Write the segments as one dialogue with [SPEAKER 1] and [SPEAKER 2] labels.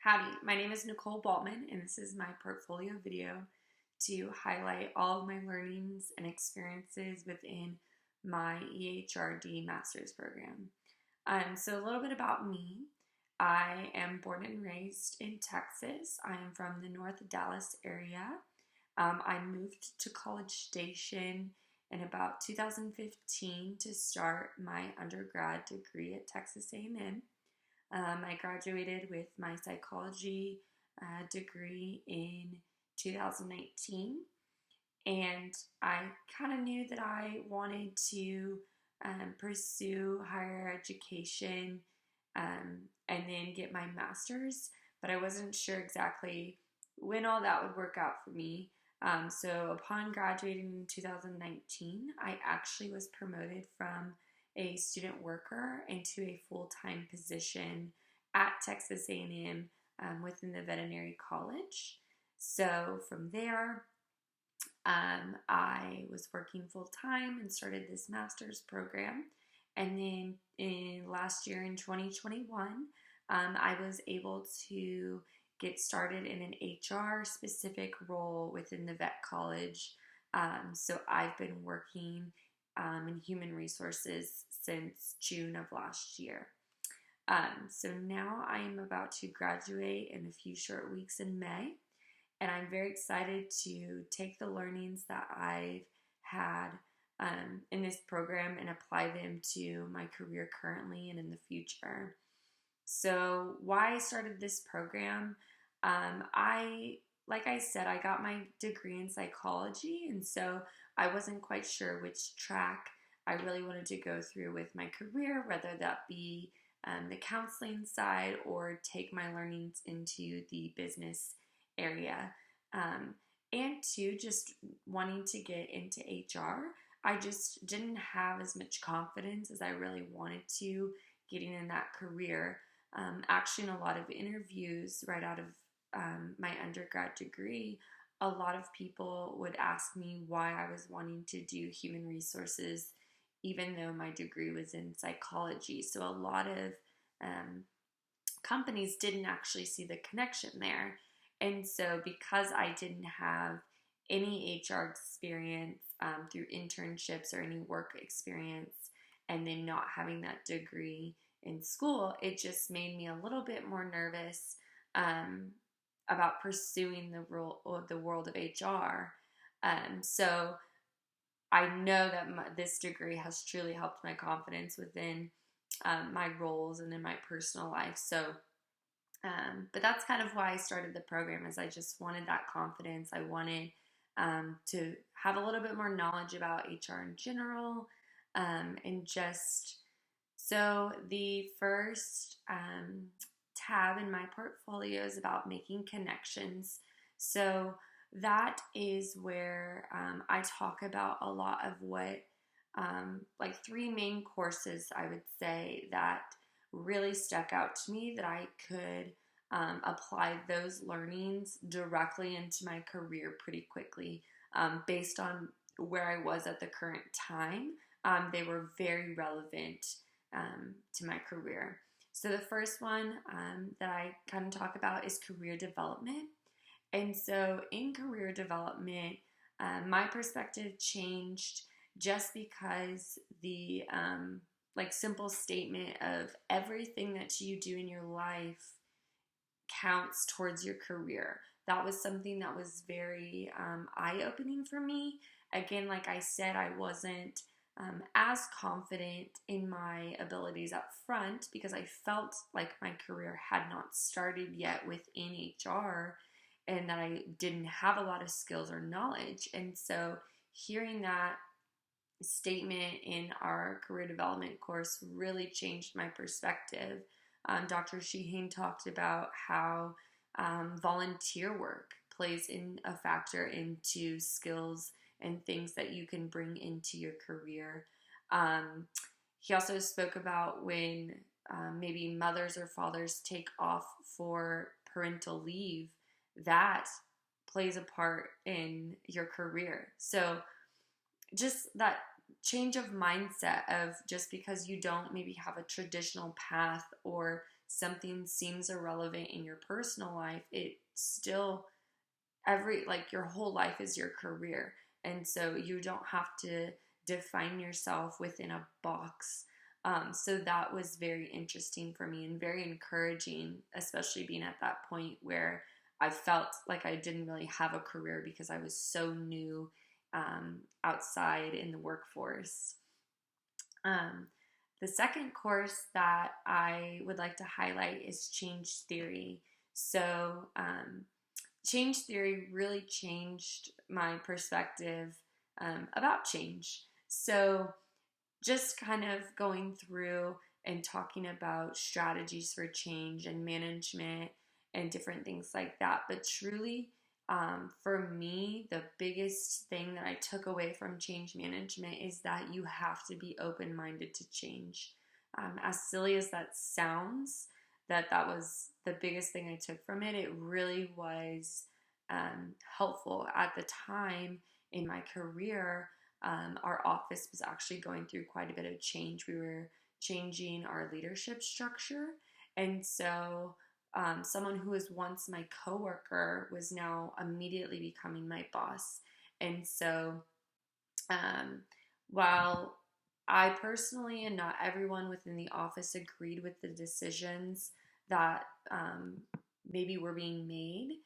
[SPEAKER 1] Howdy, my name is Nicole Baltman, and this is my portfolio video to highlight all of my learnings and experiences within my EHRD master's program. So a little bit about me. I am born and raised in Texas. I am from the North Dallas area. I moved to College Station in about 2015 to start my undergrad degree at Texas A&M. I graduated with my psychology degree in 2019, and I kind of knew that I wanted to pursue higher education and then get my master's, but I wasn't sure exactly when all that would work out for me. So upon graduating in 2019, I actually was promoted from a student worker into a full-time position at Texas A&M within the veterinary college. So from there, I was working full-time and started this master's program. And then last year in 2021, I was able to get started in an HR specific role within the vet college. So I've been working in human resources since June of last year. So now I am about to graduate in a few short weeks in May, and I'm very excited to take the learnings that I've had in this program and apply them to my career currently and in the future. So why I started this program, like I said, I got my degree in psychology, and so I wasn't quite sure which track I really wanted to go through with my career, whether that be the counseling side or take my learnings into the business area. And two, just wanting to get into HR. I just didn't have as much confidence as I really wanted to getting in that career. Actually, in a lot of interviews right out of my undergrad degree, a lot of people would ask me why I was wanting to do human resources, even though my degree was in psychology. So a lot of companies didn't actually see the connection there. And so because I didn't have any HR experience through internships or any work experience, and then not having that degree in school, it just made me a little bit more nervous about pursuing the world of HR. So I know that this degree has truly helped my confidence within my roles and in my personal life. So, but that's kind of why I started the program, is I just wanted that confidence. I wanted to have a little bit more knowledge about HR in general, and just so the first tab in my portfolio is about making connections. So that is where I talk about a lot of what, like three main courses I would say that really stuck out to me that I could apply those learnings directly into my career pretty quickly based on where I was at the current time. They were very relevant to my career. So the first one that I kind of talk about is career development. And so in career development, my perspective changed just because the like simple statement of everything that you do in your life counts towards your career. That was something that was very eye-opening for me. Again, like I said, I wasn't as confident in my abilities up front because I felt like my career had not started yet within HR and that I didn't have a lot of skills or knowledge. And so hearing that statement in our career development course really changed my perspective. Dr. Sheehan talked about how volunteer work plays in a factor into skills and things that you can bring into your career. He also spoke about when maybe mothers or fathers take off for parental leave, that plays a part in your career. So just that change of mindset of just because you don't maybe have a traditional path or something seems irrelevant in your personal life, it still, like your whole life is your career. And so you don't have to define yourself within a box. So that was very interesting for me and very encouraging, especially being at that point where I felt like I didn't really have a career because I was so new outside in the workforce. The second course that I would like to highlight is change theory. So, change theory really changed my perspective about change. So, just kind of going through and talking about strategies for change and management and different things like that. But truly, for me, the biggest thing that I took away from change management is that you have to be open minded to change. As silly as that sounds, that was the biggest thing I took from it. It really was helpful at the time in my career. Our office was actually going through quite a bit of change. We were changing our leadership structure, and so someone who was once my coworker was now immediately becoming my boss. And so, while I personally and not everyone within the office agreed with the decisions that maybe were being made,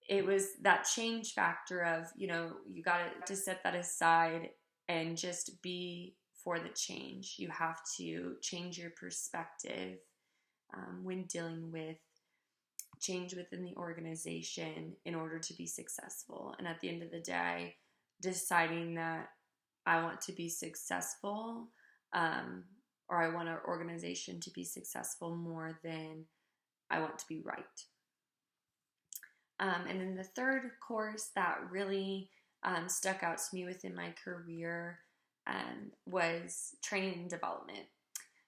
[SPEAKER 1] it was that change factor of, you got to set that aside and just be for the change. You have to change your perspective when dealing with change within the organization in order to be successful. And at the end of the day, deciding that I want to be successful, or I want our organization to be successful more than I want to be right. And then the third course that really stuck out to me within my career was training and development.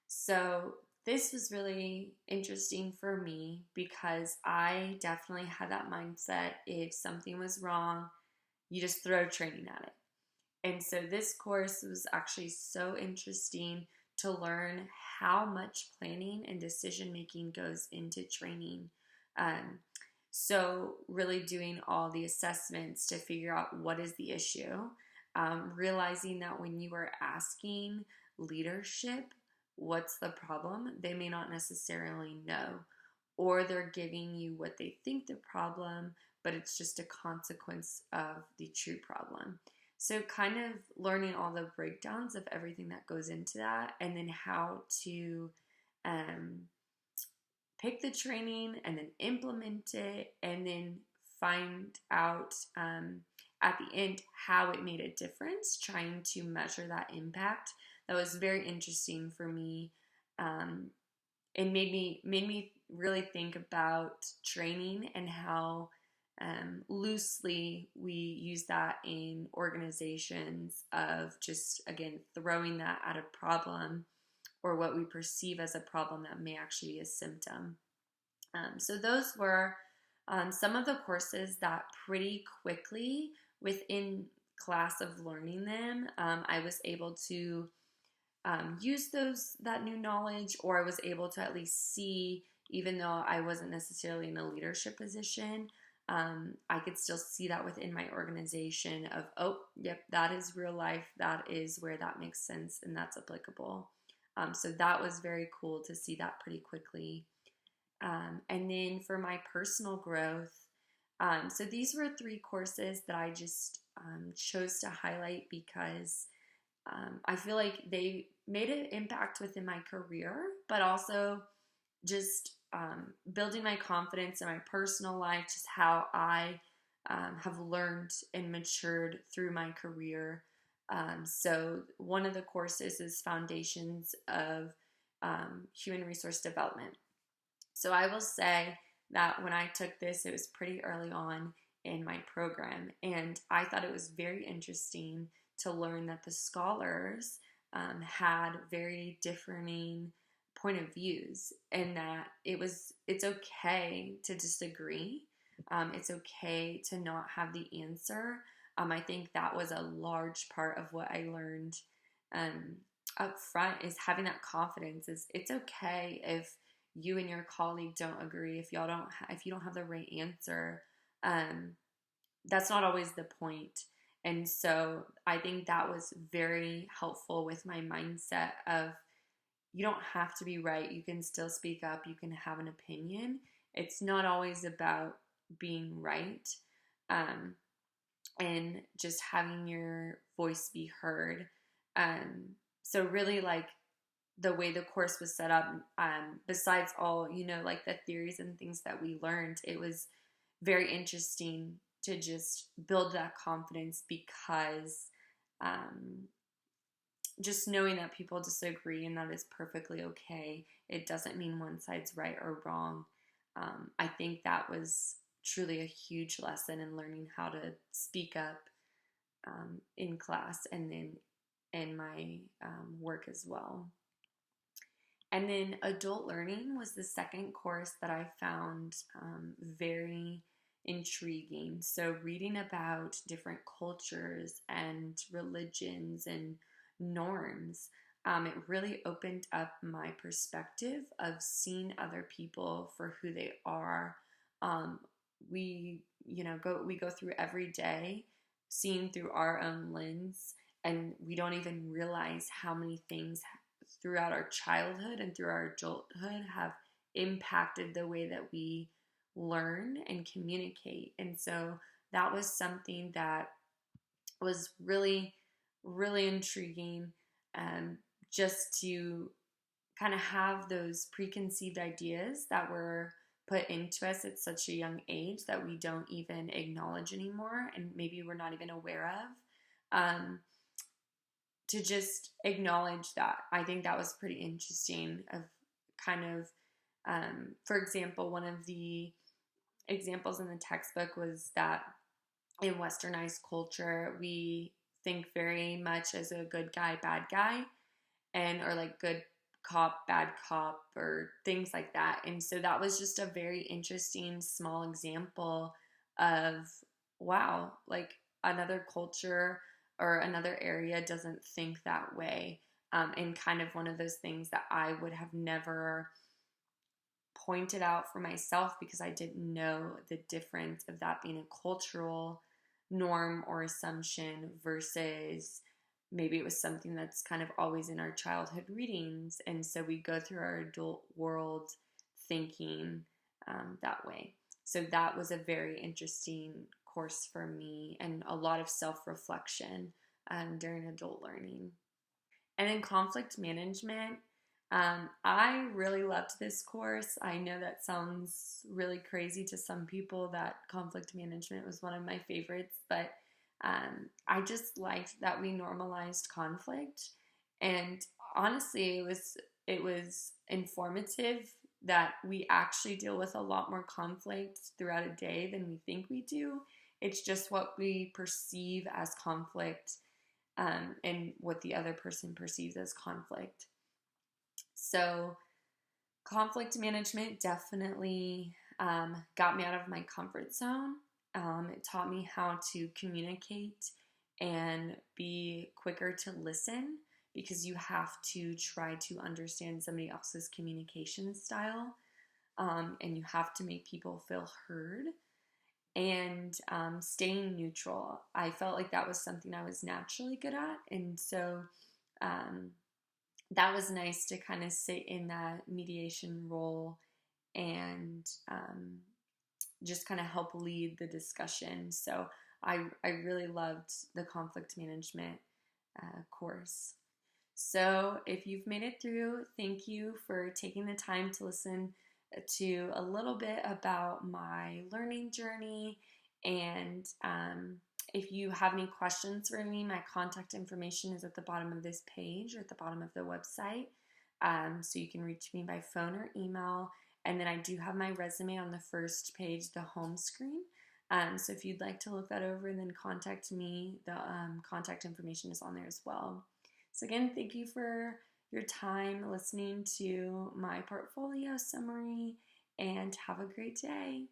[SPEAKER 1] So this was really interesting for me because I definitely had that mindset. If something was wrong, you just throw training at it. And so this course was actually so interesting to learn how much planning and decision making goes into training. So really doing all the assessments to figure out what is the issue, realizing that when you are asking leadership what's the problem, they may not necessarily know, or they're giving you what they think the problem, but it's just a consequence of the true problem. So kind of learning all the breakdowns of everything that goes into that, and then how to pick the training and then implement it, and then find out at the end how it made a difference, trying to measure that impact. That was very interesting for me. It made me really think about training and how loosely we use that in organizations, of just, again, throwing that at a problem or what we perceive as a problem that may actually be a symptom. So those were some of the courses that pretty quickly within class of learning them, I was able to use that new knowledge, or I was able to at least see, even though I wasn't necessarily in a leadership position, I could still see that within my organization of, oh, yep, that is real life. That is where that makes sense and that's applicable. So that was very cool to see that pretty quickly. And then for my personal growth, so these were 3 courses that I just chose to highlight because I feel like they made an impact within my career, but also just building my confidence in my personal life, just how I have learned and matured through my career. So one of the courses is Foundations of Human Resource Development. So I will say that when I took this, it was pretty early on in my program, and I thought it was very interesting to learn that the scholars had very differing point of views, and that it's okay to disagree. It's okay to not have the answer. I think that was a large part of what I learned up front, is having that confidence. Is it's okay if you and your colleague don't agree, if y'all don't if you don't have the right answer, that's not always the point. And so I think that was very helpful with my mindset of, you don't have to be right. You can still speak up. You can have an opinion. It's not always about being right. Um, and just having your voice be heard. So really, like, the way the course was set up, besides all, like the theories and things that we learned, it was very interesting to just build that confidence, because just knowing that people disagree and that is perfectly okay. It doesn't mean one side's right or wrong. I think that was truly a huge lesson in learning how to speak up in class, and then in my work as well. And then adult learning was the second course that I found very intriguing. So reading about different cultures and religions and norms, it really opened up my perspective of seeing other people for who they are. We go through every day seeing through our own lens, and we don't even realize how many things throughout our childhood and through our adulthood have impacted the way that we learn and communicate. And so that was something that was really, really intriguing, just to kind of have those preconceived ideas that were put into us at such a young age that we don't even acknowledge anymore, and maybe we're not even aware of. To just acknowledge that. I think that was pretty interesting, of kind of, for example, one of the examples in the textbook was that in westernized culture, we think very much as a good guy, bad guy, or like good cop, bad cop, or things like that. And so that was just a very interesting small example of, wow, like another culture or another area doesn't think that way. And kind of one of those things that I would have never pointed out for myself, because I didn't know the difference of that being a cultural norm or assumption versus maybe it was something that's kind of always in our childhood readings. And so we go through our adult world thinking that way. So that was a very interesting course for me, and a lot of self-reflection during adult learning. And in conflict management, I really loved this course. I know that sounds really crazy to some people that conflict management was one of my favorites, but I just liked that we normalized conflict. And honestly, it was informative that we actually deal with a lot more conflict throughout a day than we think we do. It's just what we perceive as conflict, and what the other person perceives as conflict. So conflict management definitely got me out of my comfort zone. It taught me how to communicate and be quicker to listen, because you have to try to understand somebody else's communication style, and you have to make people feel heard. And staying neutral, I felt like that was something I was naturally good at. And so that was nice to kind of sit in that mediation role and just kind of help lead the discussion. So I really loved the conflict management course. So if you've made it through, thank you for taking the time to listen to a little bit about my learning journey. And if you have any questions for me, my contact information is at the bottom of this page or at the bottom of the website. So you can reach me by phone or email. And then I do have my resume on the first page, the home screen. So if you'd like to look that over and then contact me, the contact information is on there as well. So again, thank you for your time listening to my portfolio summary, and have a great day.